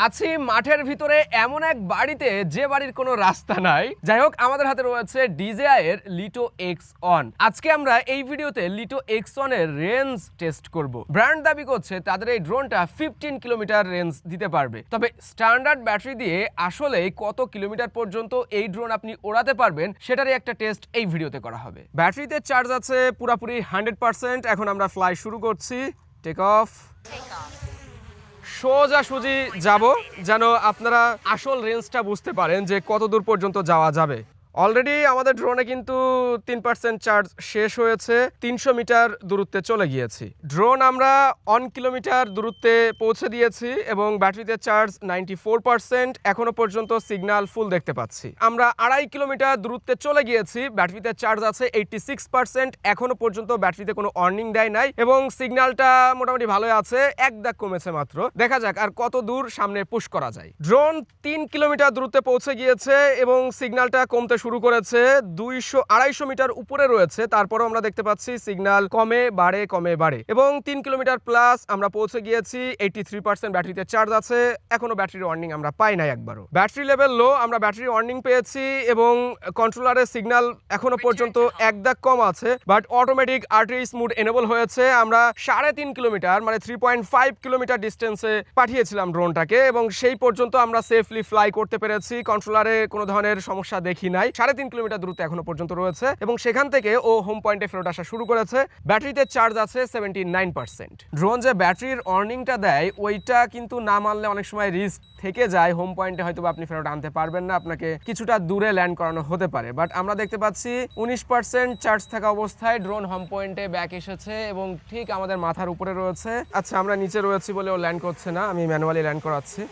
আছি মাঠের ভিতরে এমন এক বাড়িতে যে বাড়ির কোনো রাস্তা নাই। যাই হোক, আমাদের হাতে রয়েছে DJI এর লিটো X1। আজকে আমরা এই ভিডিওতে লিটো X1 এর রেঞ্জ টেস্ট করব। ব্র্যান্ড দাবি করছে তাদের এই ড্রোনটা 15 কিলোমিটার রেঞ্জ দিতে পারবে। তবে স্ট্যান্ডার্ড ব্যাটারি দিয়ে আসলে কত কিলোমিটার পর্যন্ত এই ড্রোন আপনি ওড়াতে পারবেন সেটারই একটা টেস্ট এই ভিডিওতে করা হবে। ব্যাটারিতে চার্জ আছে পুরোপুরি 100%। এখন আমরা ফ্লাই শুরু করছি। Take off. সোজাসুজি যাব যেন আপনারা আসল রেঞ্জটা বুঝতে পারেন যে কত দূর পর্যন্ত যাওয়া যাবে। অলরেডি আমাদের ড্রোনে কিন্তু 3% চার্জ শেষ হয়েছে। 300 মিটার দূরত্বে চলে গিয়েছি। ড্রোন আমরা 1 কিলোমিটার দূরত্বে পৌঁছে দিয়েছি এবং ব্যাটারিতে চার্জ 94%। এখনো পর্যন্ত সিগন্যাল ফুল দেখতে পাচ্ছি। আমরা 2.5 কিলোমিটার দূরত্বে চলে গিয়েছি। ব্যাটারিতে চার্জ আছে 86%। এখনো পর্যন্ত ব্যাটারিতে কোনো ওয়ার্নিং দেয় নাই এবং সিগন্যালটা মোটামুটি ভালোই আছে, এক দাগ কমেছে মাত্র। দেখা যাক আর কত দূর সামনে পুশ করা যায়। ড্রোন 3 কিলোমিটার দূরত্বে পৌঁছে গিয়েছে এবং সিগন্যালটা কমতে শুরু করেছে। 200-250 মিটার উপরে রয়েছে, তারপরও আমরা দেখতে পাচ্ছি সিগন্যাল কমে বাড়ে এবং 3 কিলোমিটার প্লাস আমরা পৌঁছে গিয়েছি। 83% ব্যাটারিতে চার্জ আছে। এখনো ব্যাটারির ওয়ার্নিং আমরা পাই নাই একবারও। ব্যাটারি লেভেল লো, আমরা ব্যাটারি ওয়ার্নিং পেয়েছি এবং কন্ট্রোলারের সিগন্যাল এখনো পর্যন্ত এক দাগ কম আছে, but automatic RTS mode enable হয়েছে। আমরা 3.5 কিলোমিটার মানে 3.5 কিলোমিটার ডিস্টেন্সে পাঠিয়েছিলাম ড্রোনটাকে এবং সেই পর্যন্ত আমরা সেফলি ফ্লাই করতে পেরেছি। কন্ট্রোলারে কোনো ধরনের সমস্যা দেখি নাই। 3.5 কিলোমিটার দূরত্বে এখনো পর্যন্ত রয়েছে এবং সেখান থেকে ও হোম পয়েন্টে ফেরত আসা শুরু করেছে। ব্যাটারিতে চার্জ আছে 79%। ড্রোন যে ব্যাটারির ওয়ার্নিংটা দেয় ওইটা কিন্তু না মানলে অনেক সময় রিস্ক থেকে যায়। হোম পয়েন্টে হয়তো আপনি ফেরত আনতে পারবেন না, আপনাকে কিছুটা দূরে ল্যান্ড করানো হতে পারে। বাট আমরা দেখতে পাচ্ছি 19% চার্জ থাকা অবস্থায় ড্রোন হোম পয়েন্টে ব্যাক এসেছে এবং ঠিক আমাদের মাথার উপরে রয়েছে। আচ্ছা, আমরা নিচে রয়েছি বলে ও ল্যান্ড করছে না, আমি ম্যানুয়ালি ল্যান্ড করাচ্ছি।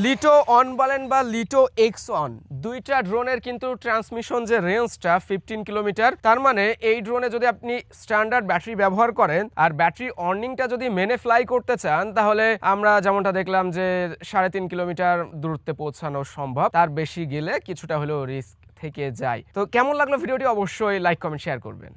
লিটো অন বলেন বা লিটো X1, দুইটা ড্রোনের কিন্তু ট্রান্সমিশন যে রেঞ্জটা 15 কিলোমিটার। তার মানে এই ড্রোনে যদি আপনি স্ট্যান্ডার্ড ব্যাটারি ব্যবহার করেন আর ব্যাটারি অর্নিংটা যদি মেনে ফ্লাই করতে চান, তাহলে আমরা যেমনটা দেখলাম যে 3.5 কিলোমিটার দূরত্বে পৌঁছানো সম্ভব। তার বেশি গেলে কিছুটা হলেও রিস্ক থেকে যায়। তো কেমন লাগলো ভিডিওটি অবশ্যই লাইক কমেন্ট শেয়ার করবেন।